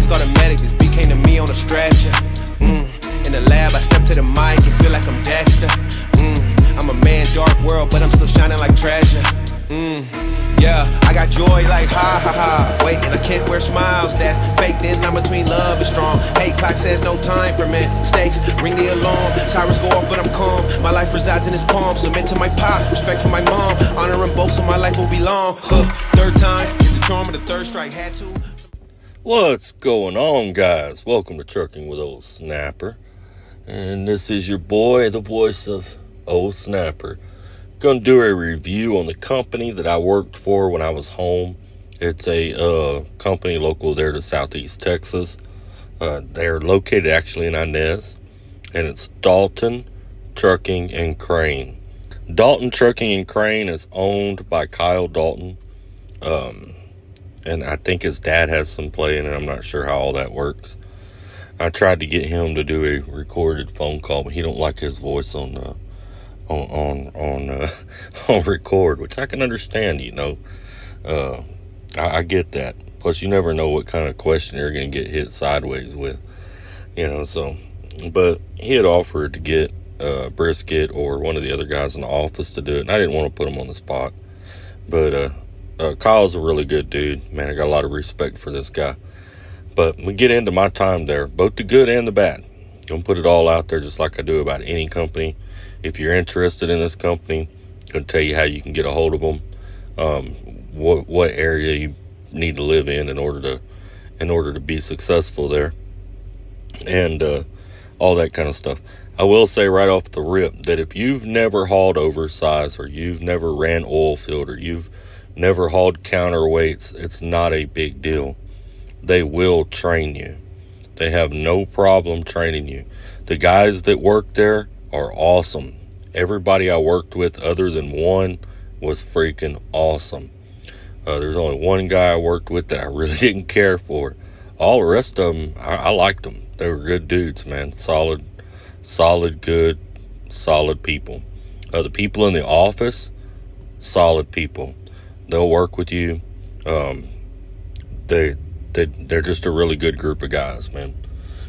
Please call the medic, this beat came to me on a stretcher. In the lab, I step to the mic and feel like I'm Dexter. I'm a man, dark world, but I'm still shining like treasure. Yeah, I got joy like ha ha ha. Wait, and I can't wear smiles, that's fake. Then I'm between love and strong. Hate clock says no time for mistakes. Ring the alarm, sirens go off, but I'm calm. My life resides in his palm. Submit to my pops, respect for my mom. Honor them both, so my life will be long. Third time, get the charm of the third strike. Had to. What's going on, guys? Welcome to Trucking with Ole Snapper. And this is your boy, the voice of Ole Snapper. Going to do a review on the company that I worked for when I was home. It's a company local there to Southeast Texas. They're located actually in Inez, and it's Dalton Trucking and Crane. Dalton Trucking and Crane is owned by Kyle Dalton, and I think his dad has some play in it. I'm not sure how all that works. I tried to get him to do a recorded phone call, but he don't like his voice on record, which I can understand. I get that. Plus, you never know what kind of question you're going to get hit sideways with, so. But he had offered to get Brisket or one of the other guys in the office to do it, and I didn't want to put him on the spot. But Kyle's a really good dude, man. I got a lot of respect for this guy. But we get into my time there, both the good and the bad. Gonna put it all out there, just like I do about any company. If you're interested in this company, I'm gonna tell you how you can get a hold of them, what area you need to live in order to be successful there, and all that kind of stuff. I will say right off the rip that if you've never hauled oversized, or you've never ran oil field, or you've never hauled counterweights, it's not a big deal. They will train you. They have no problem training you. The guys that work there are awesome. Everybody I worked with other than one was freaking awesome. There's only one guy I worked with that I really didn't care for. All the rest of them, I liked them. They were good dudes, man. Solid, good, solid people. The people in the office, solid people. They'll work with you. They're just a really good group of guys, man.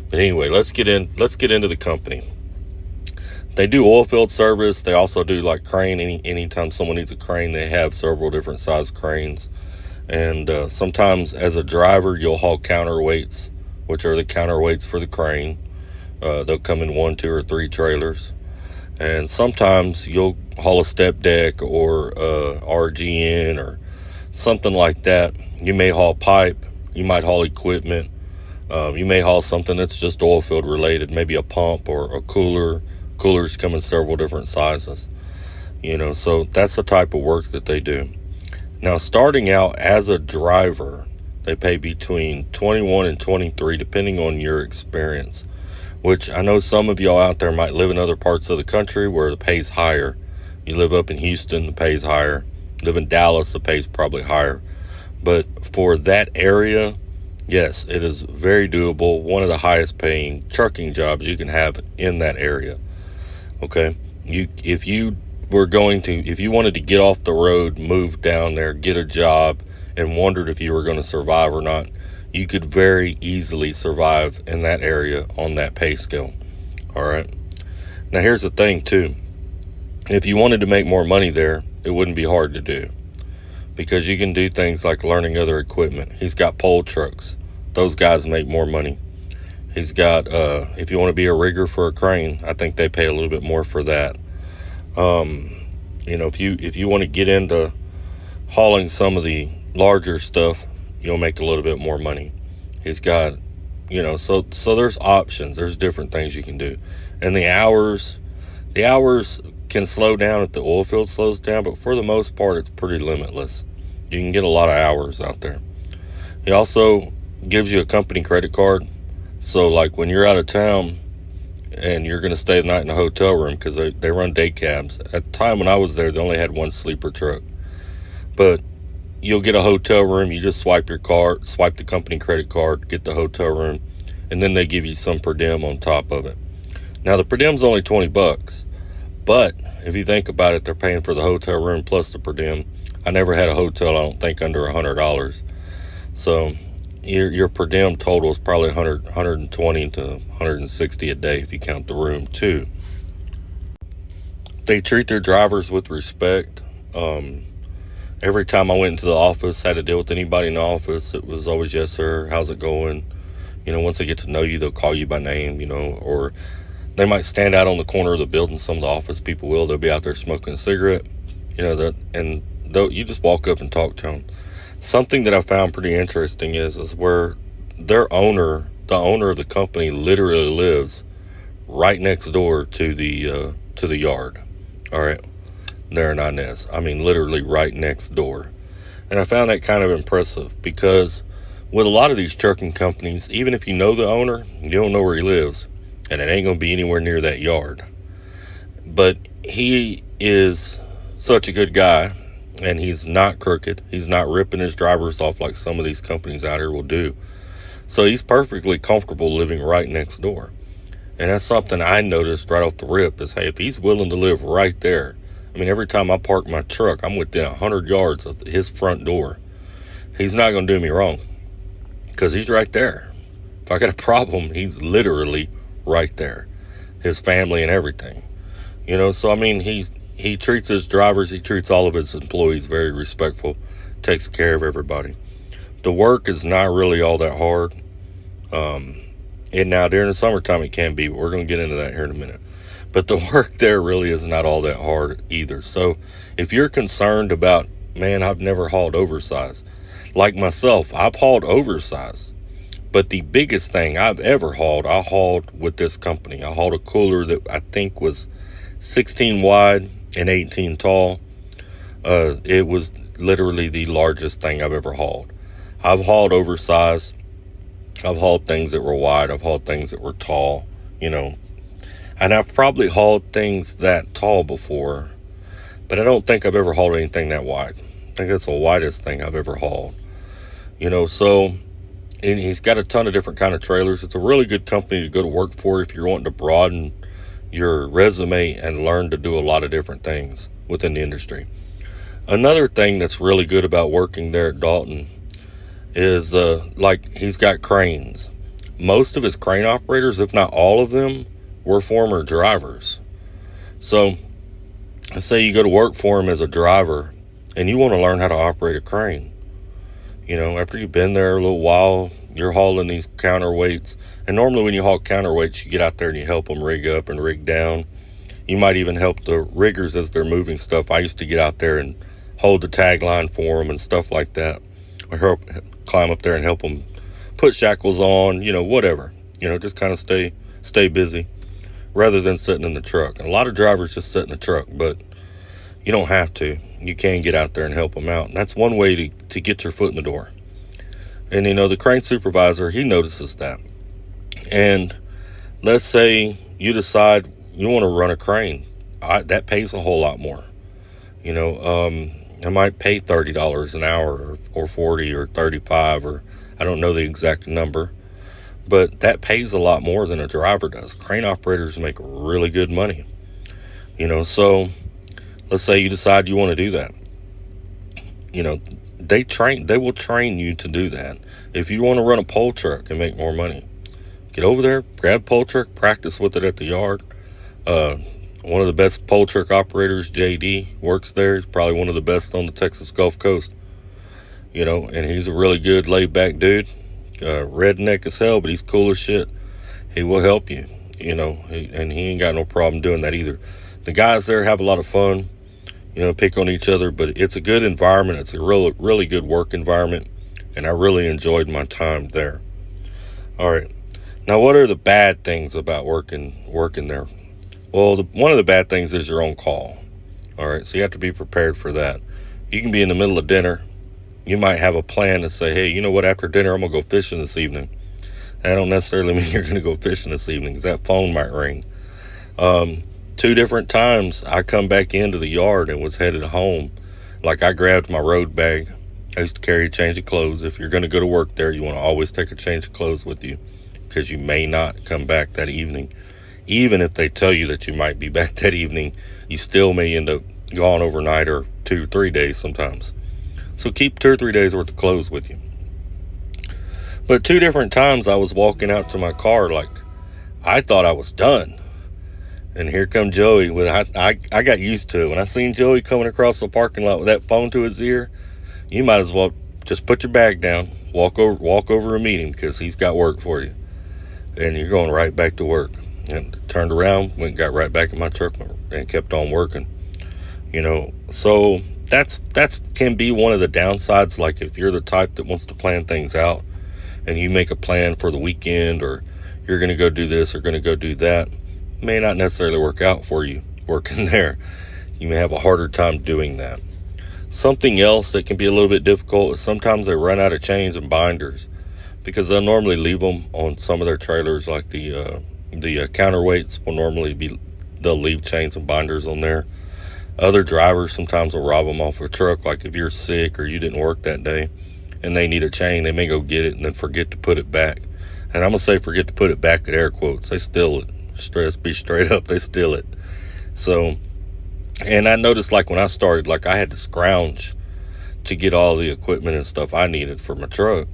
But anyway, let's get into the company. They do oil field service. They also do like crane. Anytime someone needs a crane, they have several different size cranes. And sometimes as a driver, you'll haul counterweights, which are the counterweights for the crane. They'll come in 1, 2, or 3 trailers. And sometimes you'll haul a step deck or RGN or something like that. You may haul pipe. You might haul equipment. You may haul something that's just oil field related, maybe a pump or a cooler. Coolers come in several different sizes, so that's the type of work that they do. Now, starting out as a driver, they pay between $21 and $23, depending on your experience, which I know some of y'all out there might live in other parts of the country where the pay's higher. You live up in Houston, the pay's higher. Live in Dallas, the pay's probably higher. But for that area, yes, it is very doable. One of the highest paying trucking jobs you can have in that area. Okay, if you wanted to get off the road, move down there, get a job, and wondered if you were going to survive or not, you could very easily survive in that area on that pay scale. All right. Now, here's the thing too. If you wanted to make more money there, it wouldn't be hard to do, because you can do things like learning other equipment. He's got pole trucks. Those guys make more money. He's got, if you want to be a rigger for a crane, I think they pay a little bit more for that. If you want to get into hauling some of the larger stuff, you'll make a little bit more money. He's got, so there's options. There's different things you can do. And the hours can slow down if the oil field slows down, but for the most part, it's pretty limitless. You can get a lot of hours out there. He also gives you a company credit card. So like when you're out of town and you're going to stay the night in a hotel room, because they run day cabs. At the time when I was there, they only had one sleeper truck. But you'll get a hotel room. You just swipe the company credit card, get the hotel room, and then they give you some per diem on top of it. Now the per diem's only $20, but if you think about it, they're paying for the hotel room plus the per diem. I never had a hotel, I don't think, under $100. So, your per diem total is probably 120 to 160 a day if you count the room too. They treat their drivers with respect. Every time I went into the office, had to deal with anybody in the office, it was always, yes sir, how's it going? Once they get to know you, they'll call you by name, or they might stand out on the corner of the building. Some of the office people will. They'll be out there smoking a cigarette, and you just walk up and talk to them. Something that I found pretty interesting is where the owner of the company literally lives right next door to the yard. All right, there in Inez. I mean, literally right next door. And I found that kind of impressive because with a lot of these trucking companies, even if you know the owner, you don't know where he lives, and it ain't going to be anywhere near that yard. But he is such a good guy, and he's not crooked. He's not ripping his drivers off like some of these companies out here will do. So he's perfectly comfortable living right next door. And that's something I noticed right off the rip is, hey, if he's willing to live right there, I mean, every time I park my truck, I'm within 100 yards of his front door. He's not going to do me wrong because he's right there. If I got a problem, he's literally right there. His family and everything. So I mean, he treats his drivers, he treats all of his employees very respectful, takes care of everybody. The work is not really all that hard. And now during the summertime it can be, but we're going to get into that here in a minute. But the work there really is not all that hard either. So if you're concerned about, man, I've never hauled oversized. Like myself, I've hauled oversized. But the biggest thing I've ever hauled, I hauled with this company. I hauled a cooler that I think was 16 wide and 18 tall. It was literally the largest thing I've ever hauled. I've hauled oversized. I've hauled things that were wide. I've hauled things that were tall, And I've probably hauled things that tall before, but I don't think I've ever hauled anything that wide. I think that's the widest thing I've ever hauled. So... And he's got a ton of different kind of trailers. It's a really good company to go to work for if you're wanting to broaden your resume and learn to do a lot of different things within the industry. Another thing that's really good about working there at Dalton is he's got cranes. Most of his crane operators, if not all of them, were former drivers. So let's say you go to work for him as a driver and you want to learn how to operate a crane. After you've been there a little while, you're hauling these counterweights. And normally when you haul counterweights, you get out there and you help them rig up and rig down. You might even help the riggers as they're moving stuff. I used to get out there and hold the tag line for them and stuff like that. Or climb up there and help them put shackles on, whatever. Just kind of stay busy rather than sitting in the truck. And a lot of drivers just sit in the truck, but you don't have to. You can get out there and help them out. And that's one way to get your foot in the door. And, the crane supervisor, he notices that. And let's say you decide you want to run a crane. That pays a whole lot more. I might pay $30 an hour or 40 or 35 or I don't know the exact number. But that pays a lot more than a driver does. Crane operators make really good money. So... Let's say you decide you want to do that. They will train you to do that. If you want to run a pole truck and make more money, get over there, grab a pole truck, practice with it at the yard. One of the best pole truck operators, JD, works there. He's probably one of the best on the Texas Gulf Coast. And he's a really good laid back dude. Redneck as hell, but he's cool as shit. He will help you, and he ain't got no problem doing that either. The guys there have a lot of fun. Pick on each other, but it's a good environment. It's a really good work environment, and I really enjoyed my time there. All right. Now, what are the bad things about working there? Well, one of the bad things is your own call. All right, so you have to be prepared for that. You can be in the middle of dinner. You might have a plan to say, hey, you know what, after dinner, I'm going to go fishing this evening. That don't necessarily mean you're going to go fishing this evening because that phone might ring. 2 different times I come back into the yard and was headed home. I grabbed my road bag. I used to carry a change of clothes. If you're going to go to work there, you want to always take a change of clothes with you because you may not come back that evening. Even if they tell you that you might be back that evening, you still may end up gone overnight or 2 or 3 days sometimes. So keep 2 or 3 days worth of clothes with you. But 2 different times I was walking out to my car like I thought I was done. And here come Joey. I got used to it. When I seen Joey coming across the parking lot with that phone to his ear, you might as well just put your bag down, walk over and meet him, because he's got work for you. And you're going right back to work. And turned around, went, got right back in my truck and kept on working. So that's can be one of the downsides. Like if you're the type that wants to plan things out and you make a plan for the weekend, or you're going to go do this or going to go do that, may not necessarily work out for you working there. You may have a harder time doing that. Something else that can be a little bit difficult is sometimes they run out of chains and binders, because they'll normally leave them on some of their trailers. Like the counterweights will normally be, they'll leave chains and binders on there. Other drivers sometimes will rob them off a truck. Like if you're sick or you didn't work that day and they need a chain, they may go get it and then forget to put it back. And I'm gonna say forget to put it back at air quotes. They steal it. Be straight up, they steal it. So, and I noticed, like when I started, like I had to scrounge to get all the equipment and stuff I needed for my truck.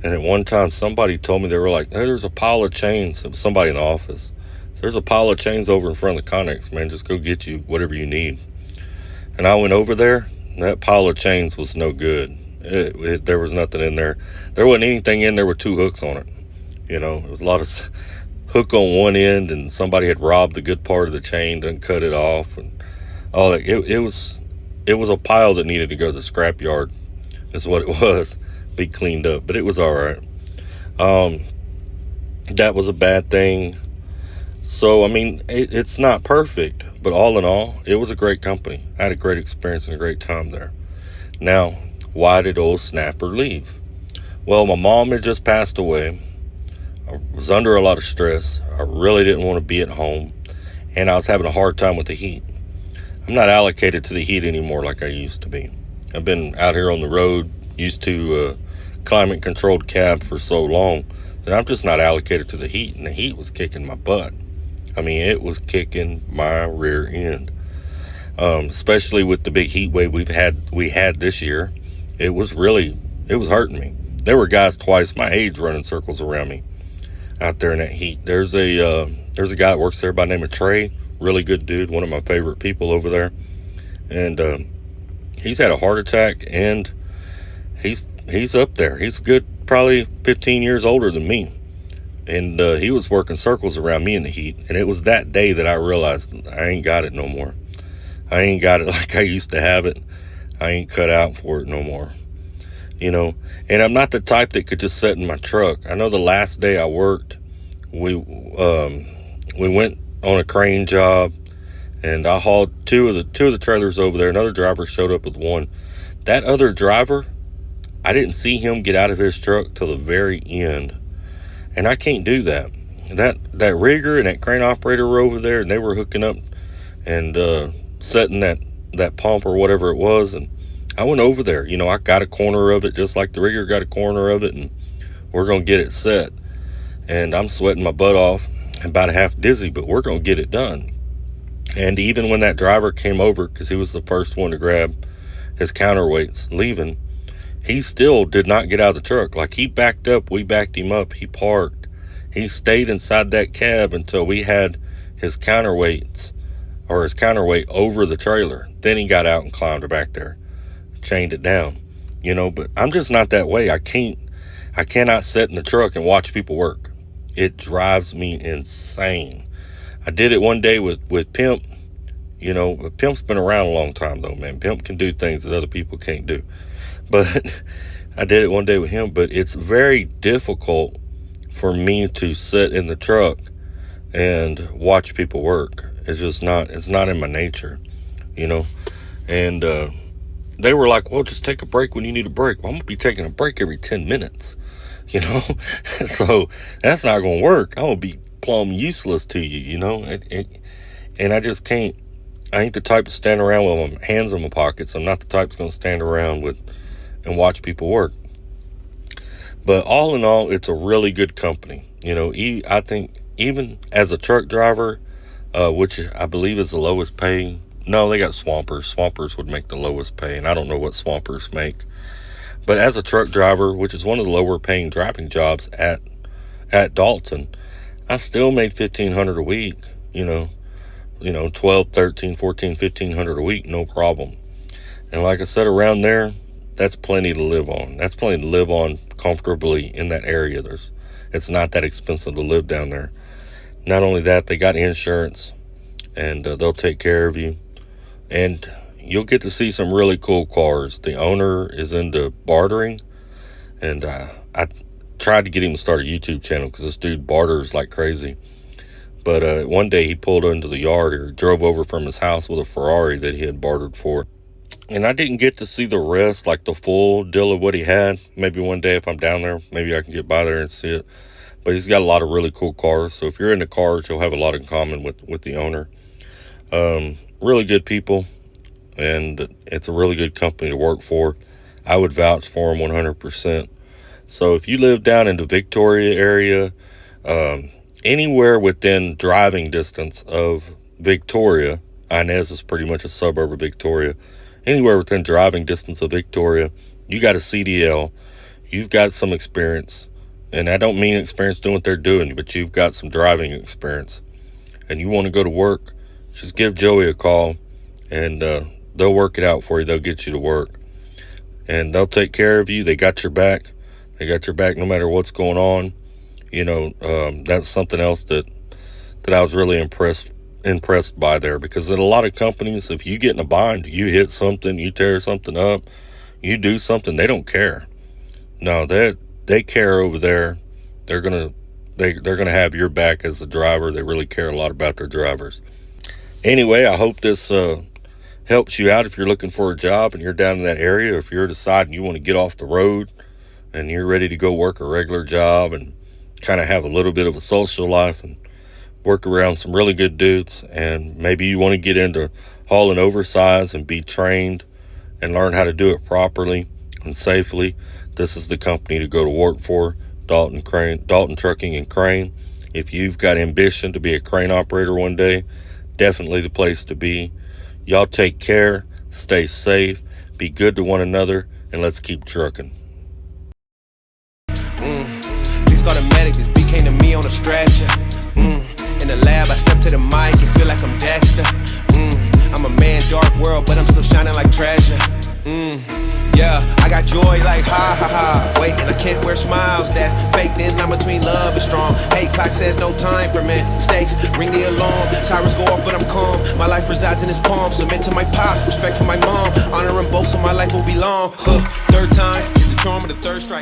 And at one time somebody told me, they were like, hey, there's a pile of chains. It was somebody in the office. There's a pile of chains over in front of the Connex, man. Just go get you whatever you need. And I went over there, and that pile of chains was no good. There was nothing in there. There wasn't anything in there with 2 hooks on it. It was a lot of hook on one end, and somebody had robbed the good part of the chain, done cut it off, and all that. It was a pile that needed to go to the scrap yard, is what it was. Be cleaned up, but it was all right. That was a bad thing. So I mean, it's not perfect, but all in all, it was a great company. I had a great experience and a great time there. Now, why did Ole Snapper leave? Well, my mom had just passed away. I was under a lot of stress. I really didn't want to be at home, and I was having a hard time with the heat. I'm not allocated to the heat anymore like I used to be. I've been out here on the road, used to climate controlled cab for so long that I'm just not allocated to the heat, and the heat was kicking my butt. I mean, it was kicking my rear end, especially with the big heat wave we had this year. It was hurting me. There were guys twice my age running circles around me out there in that heat. There's a guy that works there by the name of Trey, really good dude, one of my favorite people over there, and he's had a heart attack, and he's up there. He's good, probably 15 years older than me. And he was working circles around me in the heat. And it was that day that I realized I ain't got it no more. I ain't got it like I used to have it. I ain't cut out for it no more. And I'm not the type that could just sit in my truck. I know the last day I worked, we went on a crane job, and I hauled two of the trailers over there. Another driver showed up with one. That other driver, I didn't see him get out of his truck till the very end. And I can't do that. That rigger and that crane operator were over there, and they were hooking up and setting that pump or whatever it was. And I went over there. I got a corner of it, just like the rigger got a corner of it, and we're going to get it set. And I'm sweating my butt off, about half dizzy, but we're going to get it done. And even when that driver came over, because he was the first one to grab his counterweights leaving, he still did not get out of the truck. Like, he backed up, we backed him up, he parked. He stayed inside that cab until we had his counterweights, or his counterweight over the trailer. Then he got out and climbed back there, chained it down. But I'm just not that way. I cannot sit in the truck and watch people work. It drives me insane. I did it one day with Pimp. Pimp's been around a long time though, man. Pimp can do things that other people can't do. But I did it one day with him, but it's very difficult for me to sit in the truck and watch people work. It's not in my nature, and they were like, well, just take a break when you need a break. Well, I'm gonna be taking a break every 10 minutes, so that's not gonna work. I'm gonna be plumb useless to you, and I just can't. I ain't the type to stand around with my hands in my pockets. I'm not the type that's gonna stand around and watch people work. But all in all, it's a really good company. I think even as a truck driver, which I believe is the lowest pay. No, they got Swampers. Swampers would make the lowest pay, and I don't know what Swampers make. But as a truck driver, which is one of the lower paying driving jobs at Dalton, I still made $1,500 a week, 12, 13, 14, 1,500 a week, no problem. And like I said, around there, that's plenty to live on. That's plenty to live on comfortably in that area. It's not that expensive to live down there. Not only that, they got insurance, and they'll take care of you. And you'll get to see some really cool cars. The owner is into bartering, and I tried to get him to start a YouTube channel because this dude barters like crazy. But one day he pulled into the yard, or drove over from his house with a Ferrari that he had bartered for. And I didn't get to see the rest, like the full deal of what he had. Maybe one day if I'm down there, maybe I can get by there and see it. But he's got a lot of really cool cars. So if you're into cars, you'll have a lot in common with the owner. Really good people. And it's a really good company to work for. I would vouch for them 100%. So if you live down in the Victoria area, anywhere within driving distance of Victoria, Inez is pretty much a suburb of Victoria. Anywhere within driving distance of Victoria, you got a CDL, you've got some experience. And I don't mean experience doing what they're doing, but you've got some driving experience. And you want to go to work, just give Joey a call, and they'll work it out for you. They'll get you to work. And they'll take care of you. They got your back. They got your back no matter what's going on. That's something else that I was really impressed by there, because in a lot of companies, if you get in a bind, you hit something, you tear something up, you do something, they don't care. No, they care over there. They're gonna have your back as a driver. They really care a lot about their drivers. Anyway, I hope this helps you out if you're looking for a job and you're down in that area. If you're deciding you want to get off the road and you're ready to go work a regular job and kind of have a little bit of a social life and work around some really good dudes, and maybe you want to get into hauling oversize and be trained and learn how to do it properly and safely, this is the company to go to work for. Dalton Trucking and Crane. If you've got ambition to be a crane operator one day, definitely the place to be. Y'all take care, stay safe, be good to one another, and let's keep trucking. Please call the medic. This beat came to me on a stretcher. In the lab, I step to the mic and feel like I'm Dexter. I'm a man, dark world, but I'm still shining like treasure. Yeah, I got joy like ha ha ha. Wait, and I can't wear smiles, that's fake. Then I'm between love and strong. Hey, clock says no time for mistakes. Ring the alarm, sirens go off, but I'm calm. My life resides in his palm. Submit to my pops, respect for my mom. Honoring both, so my life will be long. Third time is the charm of the third strike.